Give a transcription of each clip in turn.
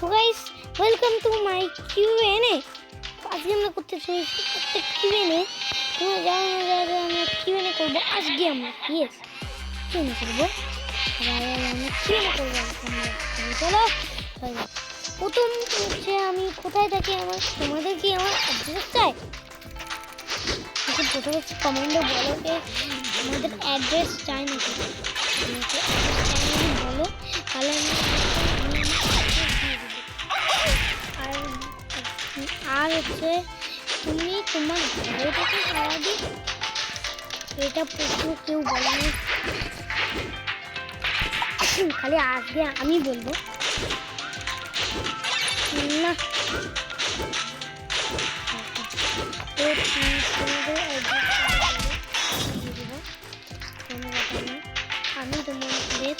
তো guys welcome to my QnA. আজকে আমরা করতে চলেছি একটা কিউএনএ। তোমরা জানো না যারা আমরা কিউএনএ করবো আজকে আমরা কিউএনএ করবো আমরা কিউএনএ করবো চলো। প্রথম হচ্ছে আমি কোথায় থাকি, তোমাদের কি আমার অ্যাড্রেস চাই? প্রথমে কমেন্টে বলো যে আমাদের অ্যাড্রেস চাই নাকি, বলো তাহলে আর হচ্ছে তুমি তোমার ঘরে থেকে সারাদিন, এটা প্রশ্ন কেউ বলে না, খালি আজকে আমি বলবো না। আমি তোমাদের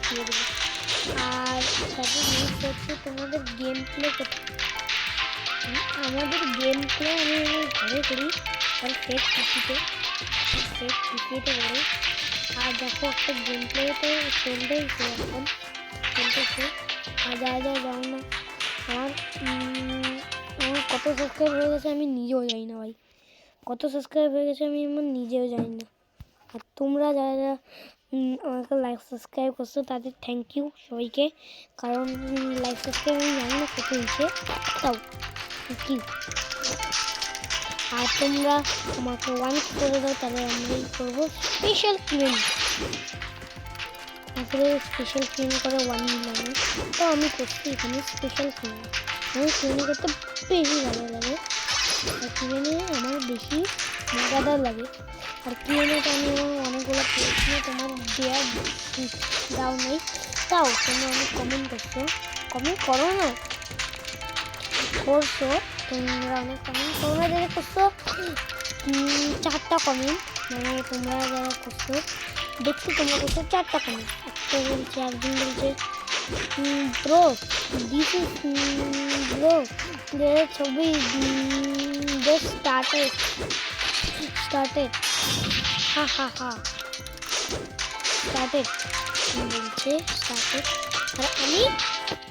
দিয়ে দেবো। আর সাথে জিনিস হচ্ছে তোমাদের গেম প্লে করতে, আমাদের গেম প্লে আমি ঘরে করি আর ফেক পিসিতে করি। আর দেখো একটা গেম প্লেতে চলতেছে এখন চলতেছে। আর যাও না, আমার কত সাবস্ক্রাইব হয়ে গেছে আমি নিজেও জানি না ভাই, কত সাবস্ক্রাইব হয়ে গেছে আমি আমার নিজেও জানি না। আর তোমরা যারা আমাকে লাইক সাবস্ক্রাইব করছো তাদের থ্যাংক ইউ সবাইকে, কারণ লাইক সাবস্ক্রাইব আমি জানি না কত হয়েছে, তাও কি। আর তোমরা আমাকে ওয়ান করে দাও তাহলে আমরাই করবো স্পেশাল কিউএনএ। আসলে স্পেশাল কিউএনএ করে 1 মিলিয়ন, তো আমি করছি এখানে স্পেশাল কিউএনএ। আমি কিউএনএ করতে বেশি ভালো লাগে, আর কিউএনএ আমার বেশি মজাদার লাগে। আর কিউএনএটা আমি অনেকগুলো প্রশ্ন তোমার দাও নেই, তাও তোমরা অনেক কমেন্ট করছো, কমেন্ট করো না করছো তোমরা অনেক কমেন্ট, তোমরা যারা করছো 4টা কমেন্ট, মানে তোমরা যারা করছো দেখছি তোমরা করছো 4টা কমেন্ট। একটা বলছে, একজন বলছে ব্রো দিস ইজ ব্রো ছবি স্টার্টেড হা স্টার্টেড বলছে স্টার্টেড। আর আমি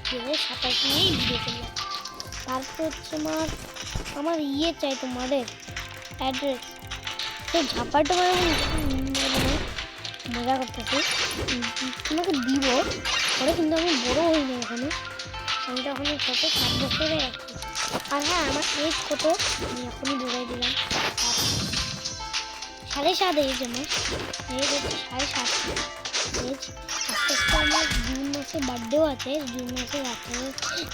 27 নিয়েই ভিডিও করলাম। তারপর হচ্ছে আমার ইয়ে চাই তোমাদের অ্যাড্রেস। তো ঝাপাটা মজা করতেছি, তোমাকে দিব পরে, কিন্তু আমি বড়ো হইনি এখনো, আমি তো এখনো ছোট 7 বছরে আছি। আর হ্যাঁ আমার এজ কত আমি এখনই বোঝাই দিলাম, 7.5 এজ, আমার এজ হচ্ছে 7.5 এজ। আস্তে আস্তে আমার জুন মাসে বার্থডেও আছে, জুন মাসের 18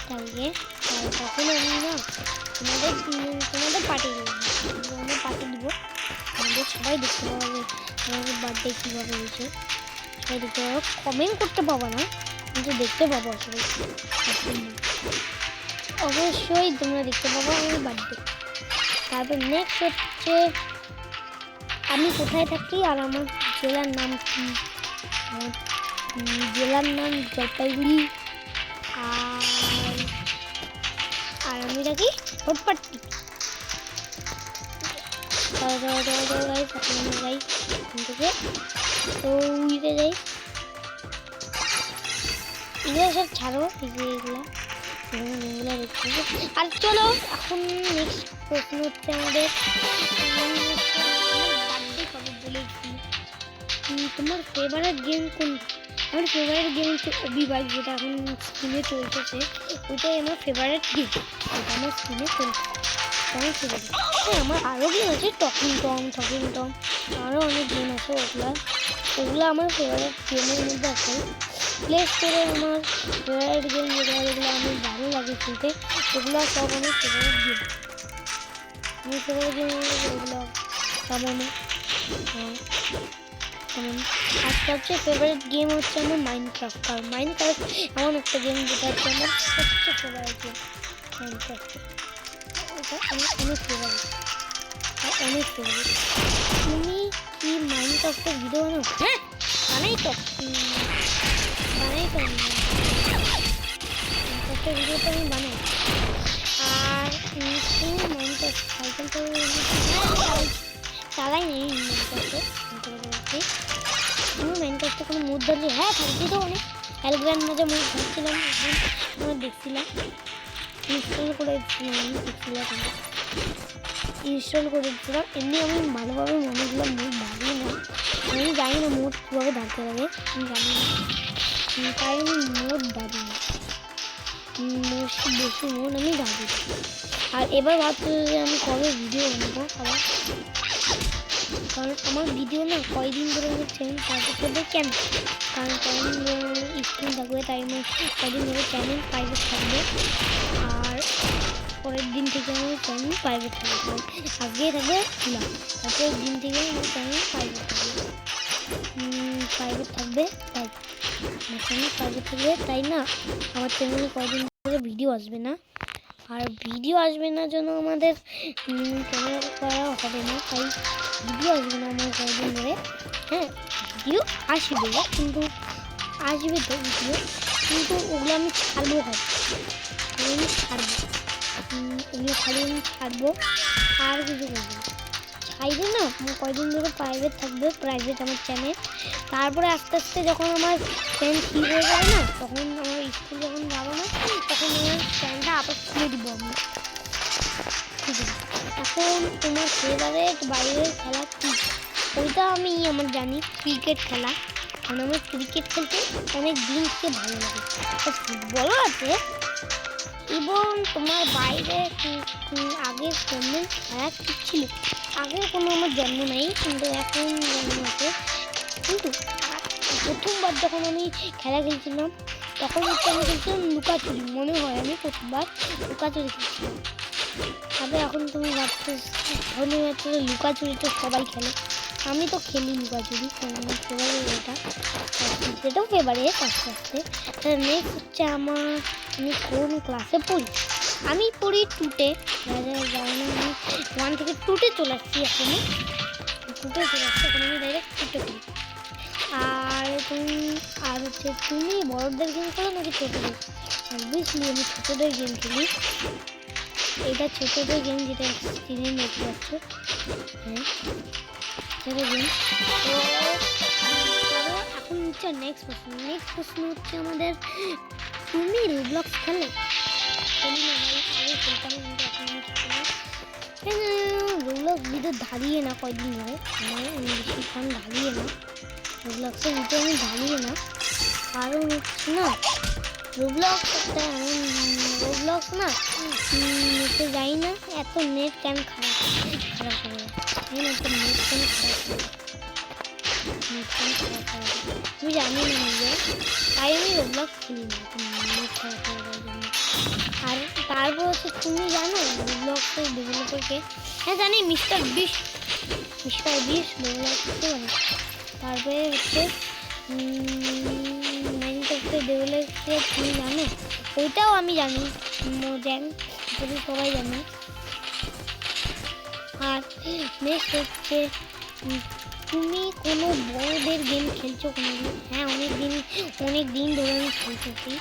তারিখে। তখন আমি না তোমাদের পার্টি দেবো, তোমাদের পার্টি দিব, আমাদের সবাই দেখতে পাবে আমাদের বার্থডে কীভাবে হয়েছে, সবাই দেখতে পাবো। কমেন্ট করতে পাবো না কিন্তু দেখতে পাবো সবাই, অবশ্যই তোমরা দেখতে পাবো আমার বার্থডে। তারপর নেক্সট হচ্ছে আমি কোথায় থাকি আর আমার জেলার নাম কি। আমার জেলার নাম জলপাইগুড়ি, আর আমি থাকি ভোটপাট্টি। যাই থেকে তো উইতে যাই, এগুলো সব ছাড়ো, এগুলো দেখতে। আর চলো এখন নেক্সট প্রশ্ন হচ্ছে আমাদের বার্থডে কবে বলেছি, তোমার ফেভারিট গেম কোনটা? আমার ফেভারিট গেম হচ্ছে অবিবাহিত, যেটা এখন স্ক্রিনে চলতেছে, ওইটাই আমার ফেভারিট গেম, ওটা আমার স্ক্রিনে চলছে আমার ফেভারিট। হ্যাঁ আমার আরও গেম আছে, টকিং টম আরও অনেক গেম আছে, ওগুলো আমার ফেভারিট গেমের মধ্যে আছে। প্লে স্টোরে আমার ফেভারিট গেম যেগুলো আমার ভালো লাগে খেলতে, ওগুলো সব আমার ফেভারিট গেম। আমার ফেভারিট গেম ওগুলো তেমন। আর সবচেয়ে ফেভারিট গেম হচ্ছে আমার মাইনক্রাফট। কারণ মাইনক্রাফট এমন একটা গেম যেটা হচ্ছে আমার সবচেয়ে ফেভারিট গেম। মাইনক্রাফট ওটা আমার অনেক ফেভারিট, তুমি কি মাইনক্রাফটের ভিডিও বানাও? হ্যাঁ বানাই তো মাইনক্রাফটের ভিডিও তো আমি বানাই। আর মাইনক্রাফট সাইকেল তো চালাই নেই মাইনক্রাফটে, তুমি মাইনক্রাফটে কোনো মুড ধরলে হ্যাঁ থাকতে তো অনেক হ্যালগ্র্যান্ড মাঝে মুখ ধরছিলাম, আমরা দেখছিলাম ইনস্টল করে দেখছিলাম ইনস্টল করে দিচ্ছিলাম। এমনি আমি ভালোভাবে মনেগুলো মুখ ধারি না, আমি জানি না মোট কীভাবে ধারতে লাগে, আমি জানি না, তাই আমি মোট ধারি না, বেশি মোট আমি ধারি। আর এবার ভাবছি যে আমি কবে ভিডিও বানাবো আবার, কারণ আমার ভিডিও না কয়দিন ধরে হচ্ছে তারপরে কেন, কারণ কয়দিন ধরে স্ক্রিন থাকবে, তাই আমার কয়দিন ধরে চ্যানেল প্রাইভেট থাকবে। আর পরের দিন থেকে আমার চ্যানেল প্রাইভেট থাকবে, আজকেই থাকবে খোলা, তারপরের দিন থেকে আমার চ্যানেল প্রাইভেট থাকবে, তাই আমার চ্যানেল প্রাইভেট থাকবে, তাই না আমার চ্যানেলে কয়দিন ধরে ভিডিও আসবে না। আর ভিডিও আসবে না জন্য আমাদের ক্যামেরা করা হবে না, তাই ভিডিও আসবে না আমার কয়েকদিন ধরে। হ্যাঁ ভিডিও আসবে, কিন্তু আসবে তো ভিডিও, কিন্তু ওগুলো আমি ছাড়বো, ওগুলো খালি আমি ছাড়বো, আর কিছু করবো ছাইবে না। আমার কয়েকদিন ধরে প্রাইভেট থাকবে, প্রাইভেট আমার চ্যানেল, তারপরে আস্তে আস্তে যখন আমার চ্যানেল ঠিক হয়ে যাবে না, তখন আমার স্কুল যখন যাবো না, তখন আমার চ্যানেলটা আবার খুলে দিব আমি, ঠিক আছে। এখন তোমার ফেভারিট বাইরের খেলা কী? ওইটা আমি আমার জানি ক্রিকেট খেলা, কারণ আমার ক্রিকেট খেলতে অনেক দিন থেকে ভালো লাগে। ফুটবলও আছে, এবং তোমার বাইরে আগের জন্ম খেলা ঠিক ছিল, আগের কোনো আমার জন্ম নেই, কিন্তু এখন জন্ম আছে। কিন্তু প্রথমবার যখন আমি খেলা খেলছিলাম, তখন হচ্ছে আমি খেলছিলাম লুকাচুরি, মনে হয় আমি প্রথমবার লুকাচুরি খেলছিলাম। তবে এখন তুমি ভাবছো এখন লুকাচুরি তো সবাই খেলে, আমি তো খেলি লুকাচুরি, ফেভারিট এটা, এটাও ফেভারিট আস্তে আস্তে। নেক্সট হচ্ছে আমার, আমি কোন ক্লাসে পড়ি? আমি পড়ি 2-তে, আমি 1 থেকে 2-তে চলে আসছি, এখনই 2-তে চলে আসছি, এখন আমি ডাইরেক্ট 2-তে পড়ি। আর হচ্ছে তুমি বড়দের গেম খেলো নাকি ছোটোদের? অবভিয়াসলি আমি ছোটোদের গেম খেলি, এটা ছোটোদের গেম যেটা স্ক্রিনে দেখতে পাচ্ছ, হ্যাঁ ছোটো গেম। তো এখন হচ্ছে নেক্সট প্রশ্ন হচ্ছে আমাদের, তুমি রোবলক্স খেলো? খেলি না ভাই, আগে খেলতাম, কিন্তু এখন আমি খেলি না। রোবলক্স ভিডিও ধারিয়ে না কয়েকদিন ধরে, বেশিক্ষণ ধারিয়ে না, রোবলক্সের ভিডিও আমি ধারিয়ে না, কারণ হচ্ছে না রোবলক্স না নেটে যাই না, এত নেট কেন খারাপ করে, এত নেট কেন খারাপ করে, আমি জানি না নিজে, তাই আমি রোবলক্স খেলি না, নেট খারাপ হয়ে যাওয়ার জন্য। আর তারপর হচ্ছে তুমি জানো রোবলক্সের ডেভেলপারকে? হ্যাঁ জানি, মিস্টার বিস্ট রোবলক্সকে জানি। তারপরে হচ্ছে মাইনক্রাফটের ডেভেলপারকে তুমি জানো? ওইটাও আমি জানি, মোজ্যাং, যদি সবাই জানে। আর নেক্সট হচ্ছে, তুমি কোনো বড়দের গেম খেলছো কোনোদিন? হ্যাঁ অনেক দিন ধরে আমি খেলতেছি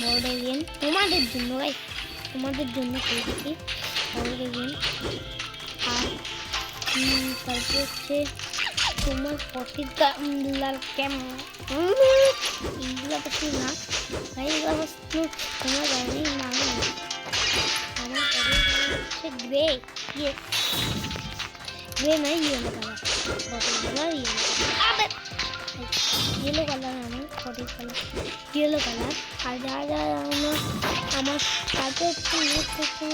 বড়দের গেম, তোমাদের জন্য খেলতেছি বড়দের গেম। আর তারপর হচ্ছে তোমার পটিকার কেমন? এইগুলো কিছু না ভাই, এগুলো বস্তু তোমরা জানি না। আমার হচ্ছে গ্রে না yellow colour, bottle colour yellow colour, আমার বটল কালার ইয়েলো কালার। আর যা আমার তারপর হচ্ছে নেক্সট হচ্ছে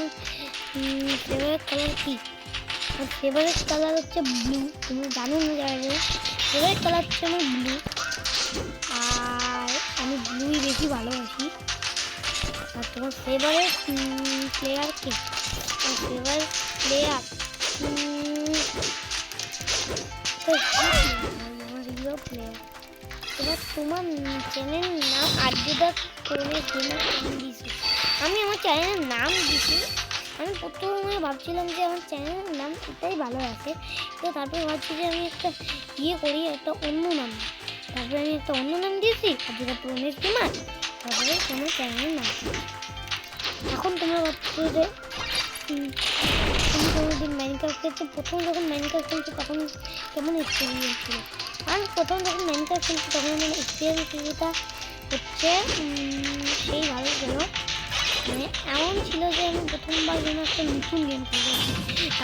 ফেভারিট কালার কি? আমার ফেভারিট কালার হচ্ছে ব্লু, তুমি জানো না যারা, ফেভারিট কালার হচ্ছে আমার ব্লু, আর আমি ব্লুই বেশি ভালোবাসি। আর তোমার ফেভারিট প্লেয়ার কে? আমার ফেভারিট প্লেয়ার আমার হিরো প্লেয়ার। এবার তোমার চ্যানেল নাম আর্যদা কোনে দিয়েছি? আমি আমার চ্যানেলের নাম দিয়েছি, আমি প্রথমে ভাবছিলাম যে আমার চ্যানেলের নাম এটাই ভালো আছে, তো তারপরে ভাবছি যে আমি একটা করি, একটা অন্য নাম, তারপরে আমি একটা অন্য নাম দিয়েছি যেটা প্রণেশ গেমার, তারপরে তোমার চ্যানেলের নাম। এখন তোমরা ভাবছো যে তুমি কোনোদিন মাইনক্রাফট খেলছো? প্রথম যখন মাইনক্রাফট খেলছো তখন কেমন এক্সপিরিয়েন্স ছিল? আর প্রথম যখন মাইনক্রাফট খেলছি তখন আমার এক্সপিরিয়েন্স যেটা হচ্ছে সেই ভালো ছিল, মানে এমন ছিল যে আমি প্রথমবার যেন একটা নতুন গেম খেলেছি,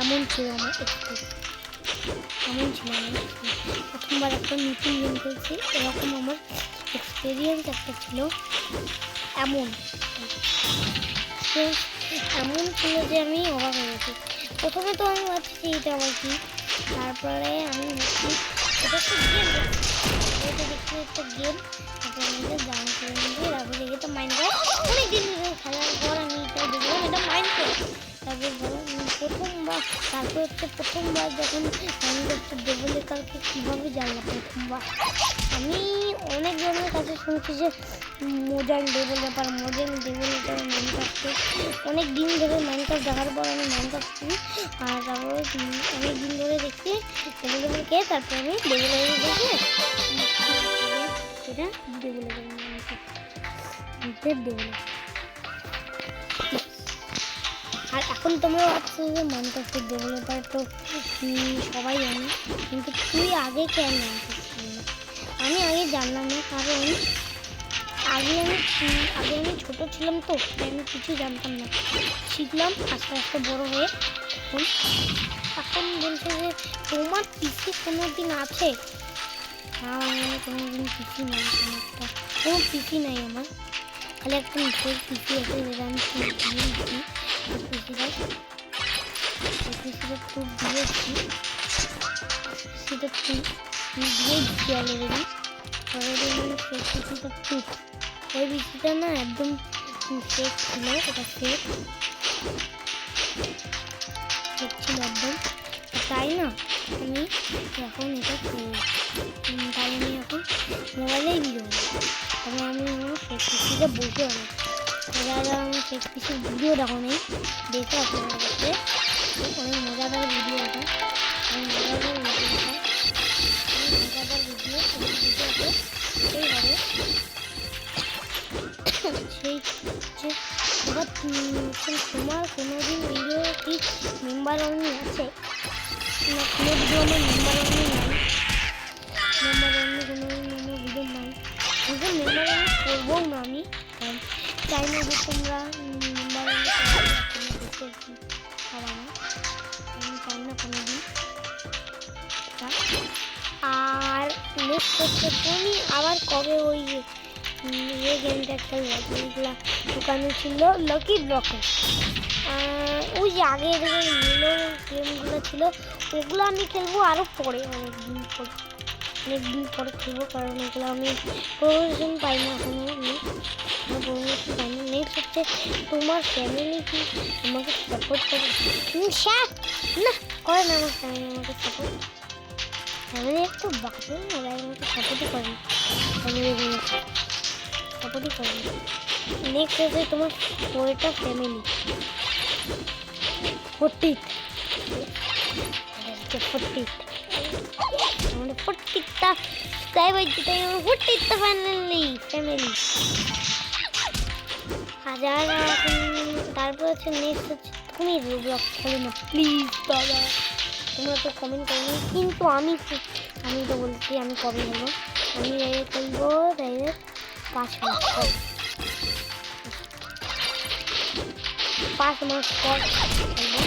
এমন ছিল আমার প্রথমবার একটা নতুন গেম খেলছি, এরকম আমার এক্সপিরিয়েন্স একটা ছিল। এমন ছিল যে আমি অবাক হয়ে গেছি। প্রথমে তো আমি ভাবছি যে এটা আবার কি, তারপরে আমি ভাবছি এটা একটা গেম, এটা দেখছি একটা গেম, আপনাদের ডাউন করে নিয়ে তারপরে দেখে তো মাইনক্রাফট অনেকদিন খেলার পর আমি এটা দেখলাম এটা মাইনক্রাফট। তারপরে প্রথমবার যখন মাইনক্রাফটের ডেভেলপারকে কীভাবে জানলাম, প্রথমবার আমি অনেক জনের কাছে শুনছি যে মডার্ন ডেভেলপার মাইনক্রাফটে অনেক দিন ধরে মাইনক্রাফট দেখার পর আমি মাইনক্রাফট করি, আর তারপরে অনেক দিন ধরে দেখছি ডেভেলপারকে, তারপরে আমি ডেভেলপার দেখে এটা ডেভেলপার। আর এখন তোমরা ভাবছো যে মাইনক্রাফটের ডেভেলপার তো সবাই জানে, কিন্তু তুই আগে কেন জানতিস? আমি আগে জানলাম না, কারণ আগে আমি ছোট ছিলাম, তো আমি কিছু জানতাম না, শিখলাম আস্তে আস্তে বড় হয়ে। এখন বলছে যে তোমার পিসি কোনোদিন আছে? আমার কোনোদিন পিসি নাই, কোনো পিসি নাই আমার, খালি একটা নিজের পিসি আছে যেটা আমি দিয়েছি। পিসিটা খুব দিয়েছি, পিসিটা দিয়েছি অলরেডি মানে পিসিটা টুক, ওই পিসিটা না একদম ফেক ছিল, এটা ফেক ছিল একদম, তাই না আমি এখন এটা তাই আমি এখন মোবাইলেই ভিডিও, তবে আমি ফেক পিসিটা বসে অনেক যারা আমি ফেক পিসির ভিডিও দেখো নেই, দেখে আপনাদের কাছে অনেক মজাদার ভিডিও, এটা অনেক মজাদার ভিডিও, সেইভাবে সেই হচ্ছে এবার তোমার কোনোদিন ভিডিও কি মেম্বার অনলি আছে না? কোনো ভিডিও আমার মেম্বার অনলি নাই, মেম্বার অনলি কোনোদিন আমার ভিডিও নাই, কিন্তু মেম্বার অনলি করবো না আমি, চাই না যে তোমরা মেম্বার অনলি দেখে খাওয়া না, আমি চাই না কোনোদিন। আর নেক্সট হচ্ছে তুমি আবার কবে ওই গেমটা খেলবে, যেগুলো দোকানে ছিল লাকি ব্লকে, ওই যে আগে মিলোর গেমগুলো ছিল ওগুলো আমি খেলবো আরও পরে, অনেকদিন পরে খেলবো, কারণ ওগুলো আমি প্রমোশন পাই না এখনো, প্রমোশন পাই না। নেক্সট হচ্ছে তোমার ফ্যামিলি কি আমাকে সাপোর্ট করে? না করে না, আমার ফ্যামিলি আমাকে ফ্যামিলি একটু বাজে, ওরা আমাকে সাপোর্টই করে না, সাপোর্টই করে না। নেক্সট হচ্ছে তোমার ওইটা ফ্যামিলি আমাদের 40টা সাবস্ক্রাইবার, যেটাই আমার 40টা ফ্যামিলি হাজার। তারপর হচ্ছে নেক্সট হচ্ছে তুমি রোবলক্স খেলো না প্লিজ দাদা, তোমরা তো কমেন্ট করো না, কিন্তু আমি তো বলছি আমি কবে হলো, আমি খেলবো ডাইরেক্ট 5 মাস পর, 5 মাস পর খেলবো,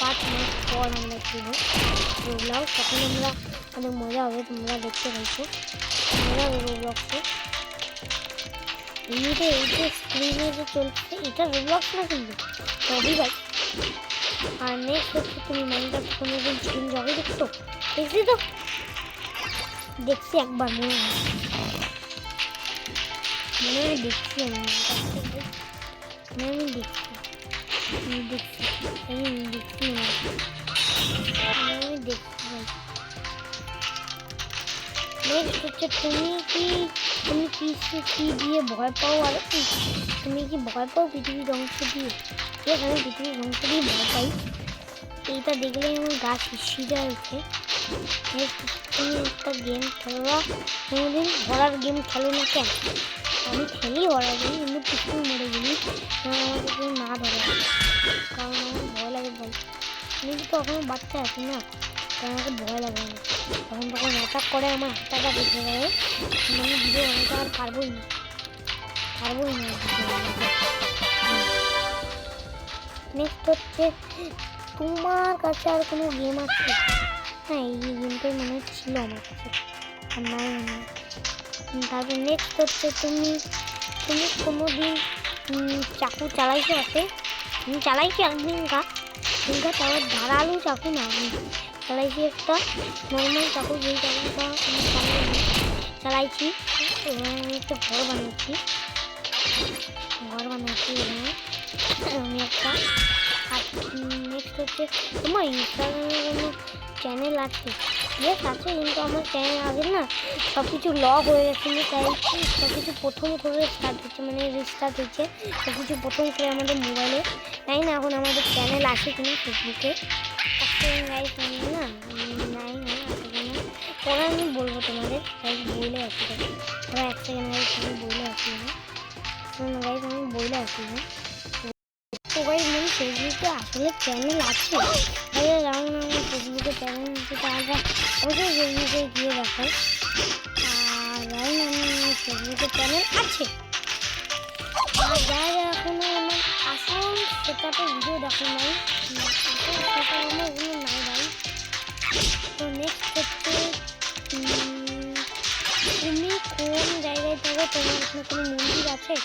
5 মাস পর আমরা খেলবো রোবলক্স, তখন আমরা অনেক মজা হবে, তোমরা দেখতে পাইছো মজা হবে রোবলক্সে। এইটা স্ক্রিনে যে চলছে এটা রোবলক্স না, কিন্তু সবই ভাই। আর নেক্সট হচ্ছে তুমি মাইনক্রাফট কোনোদিন স্ক্রিন জবে দেখছো? দেখছি তো, দেখছি একবার মনে হয় দেখছি আমি দেখছি নেক্সট হচ্ছে তুমি কি দিয়ে ভয় পাও? আর তুমি কি ভয় পাও পৃথিবী ধ্বংস দিয়ে? আমি পৃথিবী ধ্বংস দিয়ে ভয় পাই, এইটা দেখলেই আমার গা শিরশিরে উঠে। তুমি একটা গেম খেলবা, কোনোদিন হরার গেম খেলো না কেন? আমি খেলি হরার গেম, কিন্তু পিছনে মরে গেলি আমাকে কেউ না ধরে, কারণ আমার ভয় লাগে ভাই, আমি তো এখনো বাচ্চা আছি না, আমাকে ভয় লাগে না, তখন অ্যাটাক করে আমার হাতটা বেঁচে গেলে আমি ভিডিও বানাতে আর পারবোই না। নেক্সট হচ্ছে তোমার কাছে আর কোনো গেম আছে? হ্যাঁ, এই গেমটাই মনে ছিল আমার কাছে, আর নাই মনে হয়। তারপর নেক্সট হচ্ছে তুমি কোনো দিন চাকু চালাইছো? আছে, আমি চালাইছি একদিনকার তারপর ধারালো চাকু না, আমি চালাইছি একটা নর্মাল চাকু, যেই চাকুটা আমি চালাইছি। আমি একটা ঘর বানিয়েছি এখানে আমি একটা। আর নেক্সট হচ্ছে তোমার ইনস্টাগ্রামে কোনো চ্যানেল আছে? ইয়েস আছে, কিন্তু আমার চ্যানেল আগে না সব কিছু লক হয়ে গেছিলো, তাই সব কিছু প্রথম করে স্টার্ট হচ্ছে, মানে রিস্টার্ট হচ্ছে সব কিছু প্রথম করে আমাদের মোবাইলে। তাই না এখন আমাদের চ্যানেল আছে কিনা ফেসবুকে গাইস না, নাই না আছে কিনা পরে আমি বলবো তোমাদের, গাইস বলে আসি। ওরা 1 সেকেন্ড গাইস আমি বলে আসি না, গাইস আমি বলে আসি না। তো গাইস মানে ফেসবুকে আসলে চ্যানেল আছে, যেমন আমার ফেসবুকে চ্যানেল আছে, তারা অবশ্যই ফেসবুকে গিয়ে দেখো। আর গাইস আমি ফেসবুকে চ্যানেল আছে, আর যারা এখনো আমার আসল সেটআপের ভিডিও দেখো নাই, আসল সেটআপ আমার ওগুলো নাই ভাই। তো নেক্সট হচ্ছে তুমি কোন জায়গায় থাকো? তোমার এখানে কোনো মন্দির আছে?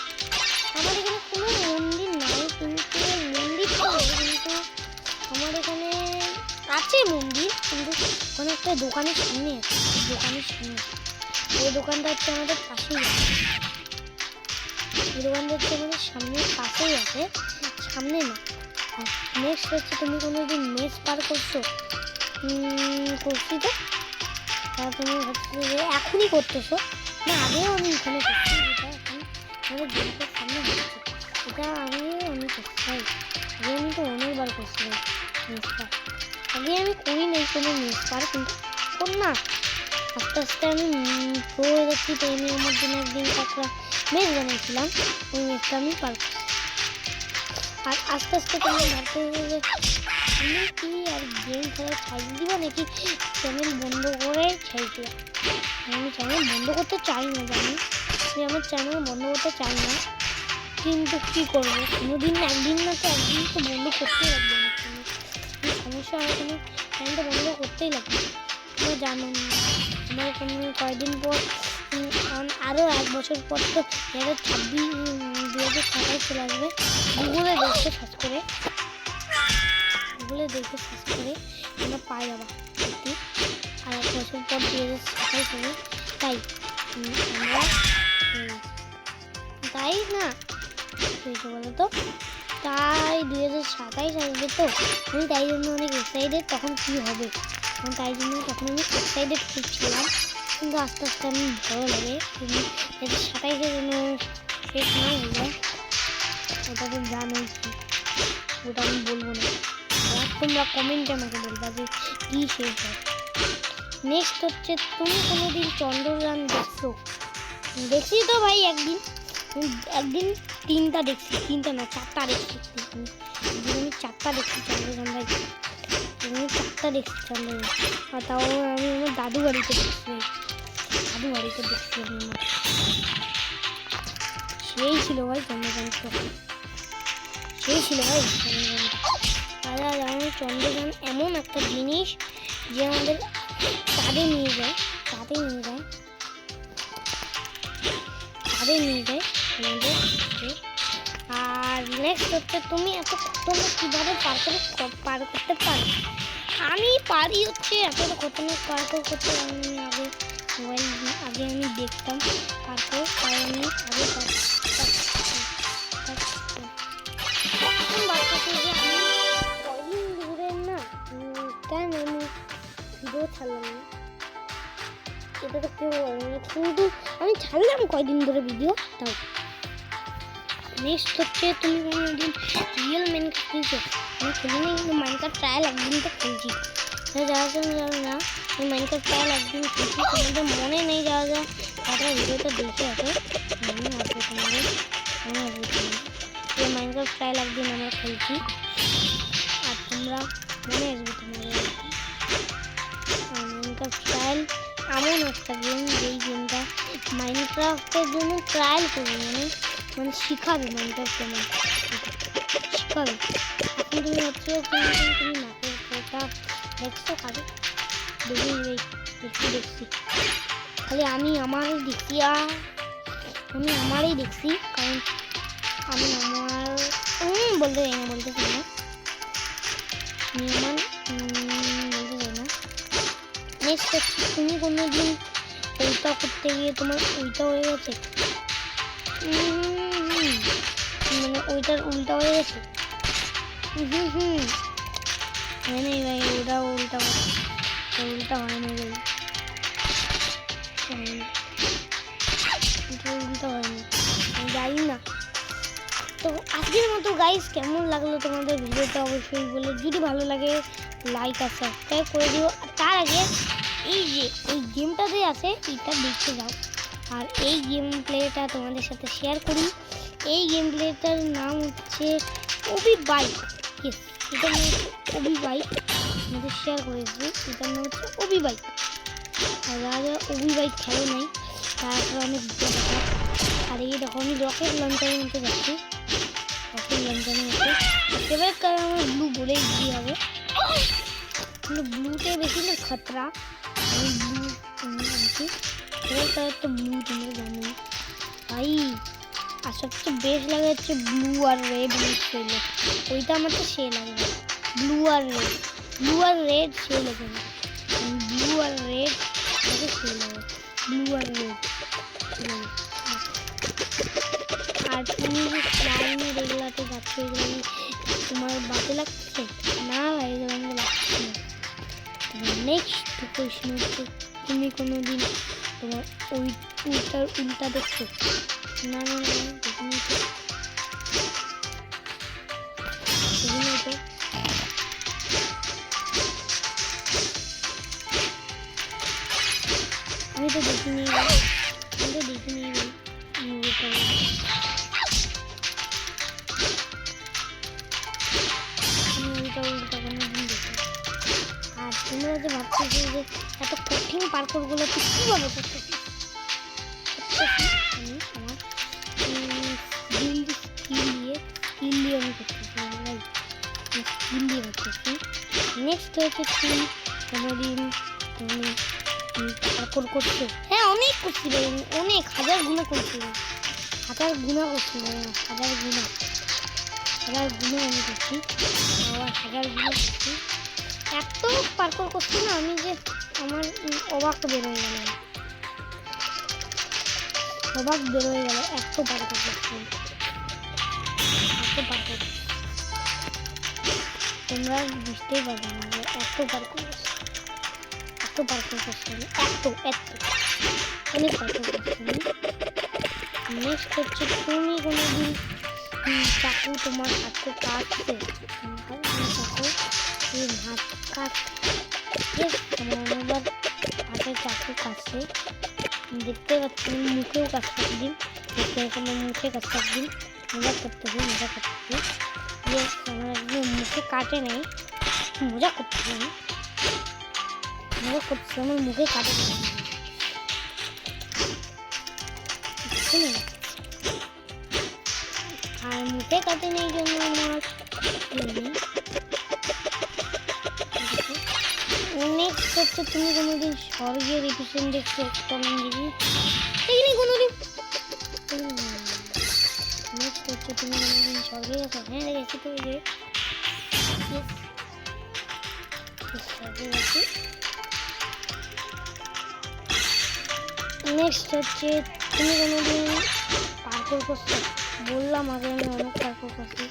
আমার এখানে কোনো মন্দির নাই, কিন্তু মন্দির তো কিন্তু আমার এখানে আছে মন্দির, কিন্তু কোনো একটা দোকানের সামনে আছে, এই দোকানটা হচ্ছে আমাদের পাশেই আছে, এই দোকানটা হচ্ছে আমাদের সামনের পাশেই আছে, সামনে না। নেক্সট হচ্ছে তুমি কোনো দিন মেস পার করছো? করছি তো, তুমি হচ্ছে যে এখনই করতেছো না, আগেও আমি এখানে করছি, এটা এখন আমাদের গেটের সামনে হচ্ছে, এটা আমি করতে চাই। আগে আমি তো অনেকবার করছি মেস পার, আগে আমি করি নাই কোনো মেস পার, কিন্তু এখন না আস্তে আস্তে আমি প্রো হয়ে যাচ্ছি। তো আমি আমার জন্য একদিন একটা মেস বানিয়েছিলাম, ওই মেসটা আমি পার করছি। আর আস্তে আস্তে তুমি ভাবতে হবে যে আমি কি আর গেম খেলা ছাড় দিব নাকি চ্যানেল বন্ধ করে ছাইছিলাম। আমি চ্যানেল বন্ধ করতে চাই না, জানি যে আমার চ্যানেল বন্ধ করতে চাই না, কিন্তু কী করবো, কোনোদিন একদিন না তো একদিন তো বন্ধ করতেই লাগবে না, সমস্যা হয় কোনো চ্যানেলটা বন্ধ করতেই লাগবে। তোমরা জানো আমার কোনো কয়েকদিন পর আরও 1 বছর পর তো 2027 চলে আসবে। গুগলে দেখে সার্চ করে আমরা পাই আবার সত্যি, আর 1 বছর পর 2027 হবে। তাই আমরা তাই না বলো তো, তাই 2027 আসবে তো, আমি তাই জন্য অনেক এক্সাইটেড। তখন কী হবে তাই জন্য তখন আমি এক্সাইটেড খুব ছিলাম, কিন্তু আস্তে আস্তে আমি ভালো লাগে 2027 জন্য শেষ না হয়ে যায়, ওটা তো জানোই কি, ওটা আমি বলবো না, তোমরা কমেন্টে আমাকে বলবা যে কী শেষ হয়। নেক্সট হচ্ছে তুমি কোনো দিন চন্দ্রযান দেখছো? দেখছি তো ভাই, একদিন 3টা দেখছি, 3টা না 4টা দেখছি, আমি 4টা দেখছি চন্দ্রযান ভাই, আমি 4টা দেখছি চন্দ্রযান। আর তাও আমি আমার দাদু বাড়িতে দেখছি আমি সেই ছিল ভাই চন্দ্রযান, তখন সেই ছিল ভাই চন্দ্রযান। দাদা যেমন চন্দ্রযান এমন একটা জিনিস যে আমাদের চাঁদে নিয়ে যায় আমাদের। আর নেক্সট হচ্ছে তুমি এত খতরনাক কীভাবে পার করতে পারো? আমি পারি হচ্ছে এত খতরনাক পার্কর করতে। আমি আগে আমি দেখতাম পার্কর, তাই আমি আগে কয়দিন ধরে না কেন আমি ভিডিও ছাড়লাম না, এটা তো কেউ বলেনি, কিন্তু আমি ছাড়লাম কয়দিন ধরে ভিডিও তাও। নেক্সট হচ্ছে তুমি কোনোদিন রিয়েল মাইনক্রাফট খেলছো? আমি খেলিনি, কিন্তু মাইনক্রাফট ট্রায়াল একদিন তো খেলছি। যারা জানো না আমি মাইনক্রাফট ট্রায়াল একদিন খেলছি, তোমাদের মনে নেই যারা তারা ভিডিওটা দেখে আসো, মনে আসবে তোমাদের মাইনক্রাফট ট্রায়াল একদিন আমরা খেলছি, আর তোমরা মনে আসবে তোমাদের। ট্রায়াল এমন একটা গেম যেই গেমটা মাইনক্রাফটের জন্য ট্রায়াল করবে মানে শিখাবে মাইনক্রাফট কেমন শিখাবে। এখন তুমি হচ্ছে তুমি নাকের ফোটা দেখছো কাজে দেখছি খালি আমি আমারই দেখছি আমি আমারই দেখছি কারণ আমি আমার বলতে চাই না আমি আমার বলতে চাই না। নেক্সট তুমি কোনো দিন ওইটা করতে গিয়ে তোমার ওইটা হয়ে গেছে মানে ওইটার উল্টা হয়ে গেছে হয় নাই ভাই ওটা উল্টা হয় না ভাই উল্টা হয়নি আমি জানি না। তো আজকের মতো গাইস কেমন লাগলো তোমাদের ভিডিওটা অবশ্যই বলে, যদি ভালো লাগে লাইক আর সাবস্ক্রাইব করে দিও। আর তার আগে এই যে এই গেমটা যে আছে এটা দেখতে যাও আর এই গেম প্লেটা তোমাদের সাথে শেয়ার করি। এই গেম প্লেটার নাম হচ্ছে ওবি বাইক। ইয়েস, এটার নাম হচ্ছে ওবি বাইক, আমাদের শেয়ার করেছি। এটার নাম হচ্ছে ওবি বাইক। আর যারা ওবি বাইক খেলো নাই তারপর অনেক আর এই দেখো আমি রকেট লঞ্চারের মধ্যে যাচ্ছি। রকেট লঞ্চারের মধ্যে এবার কারণ আমার ব্লু বলেই দিয়ে হবে, কিন্তু ব্লুতে বেশি না খতরা। আমি ব্লু আনছি এবার তার তো ব্লু তোমরা জানো ভাই। আর সবচেয়ে বেস্ট লাগে হচ্ছে ব্লু আর রেড মিক্স করলে, ওইটা আমার তো সে লাগবে। ব্লু আর রেড সে লাগে না, ব্লু আর রেড আমাকে সে লাগে, ব্লু আর রেড। আর তুমি যে স্লাইমের এগুলাতে যাচ্ছ এগুলো তোমার বাজে লাগছে না ভাই, এগুলো আমাকে লাগছে না। নেক্সট কোয়েশ্চেন হচ্ছে তুমি কোনো দিন তোমার ওই উল্টা দেখছো? না দেখিনি তো আমি তো দেখিনি আর তোমরা যে ভাবছো যে এত কঠিন পার্করগুলো তুই কীভাবে করতেছিস? আমি আমার স্কিল দিয়ে আমি করতেছি, নেক্সট হচ্ছে কোনোদিন তুমি পার্কর করছো? হ্যাঁ অনেক করছি ভাই, অনেক হাজার গুণা করছি, হাজার গুণা আমি করছি, আবার হাজার গুণা করছি। এত পার্কর করছি না আমি যে আমার অবাক বেরোয় গেল, এত পার্কর করছি, তোমরা বুঝতেই পারবে না যে এত পার্কর করছি অনেক পার্কর করছি। নেক্সট হচ্ছে তুমি কোনোদিন চাকু তোমার হাতে কাটছে, হাত কাটছে আমার হাতে চাকু কাটছে, দেখতে পাচ্ছি মুখেও কাটছে একদিন, মুখে কাটছে একদিন, মজা করতেছি আমার একদিন মুখে কাটে নাই, মজা করতেছি আমার মুখে কাটে নাই। আর মুখে কাটে নেই জন্য আমার নেক্সট হচ্ছে তুমি কোনোদিন স্বর্গের এপিসোড দেখছো? দেখিনি কোনোদিন। নেক্সট হচ্ছে তুমি কোনোদিন স্বর্গে গেছো? হ্যাঁ দেখেছি তো, যে নেক্সট হচ্ছে তুমি কোনোদিন পার্কর করছো? বললাম আগে আমি অনেক পার্কর করছি,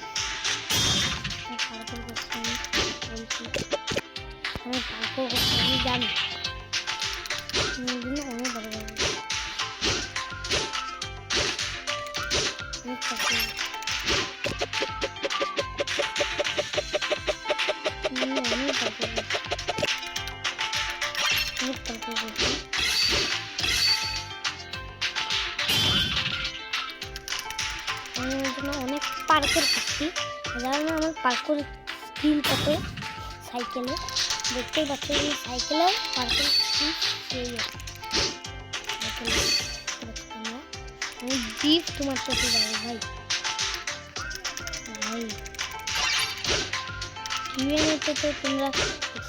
আমি পার্কর করছি আমি জানি অনেক ভালো লাগে। অনেক পার্কর করছি, যার না আমার পার্কর স্কিল কত সাইকেলে দেখতেই পাচ্ছি, সাইকেলেও পার্কর সেই আমি বিফ তোমার সাথে যাবো ভাই ভাই টিভিতে তো তোমরা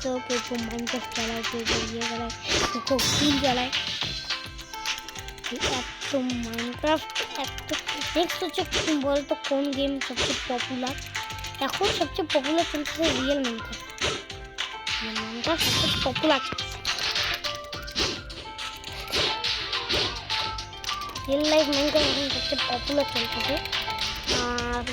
দেখছো কেউ মাইনক্রাফট চালায় কেউ ইয়ে চালায় কেউ ফিল চালায় এত মাইনক্রাফট এত নেক্সট হচ্ছে বলতো কোন গেম সবচেয়ে পপুলার এখন সবচেয়ে পপুলার চলছে রিয়েল মাইনক্রাফট মাইনক্রাফট সবচেয়ে পপুলার রিয়েল লাইফ মাইনক্রাফট এখন সবচেয়ে পপুলার চলতেছে আর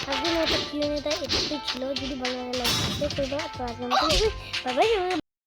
আজকের মতো কিলোমিটার এটাই ছিল যদি ভালো লাগে লাইক করে দাও তো আজকে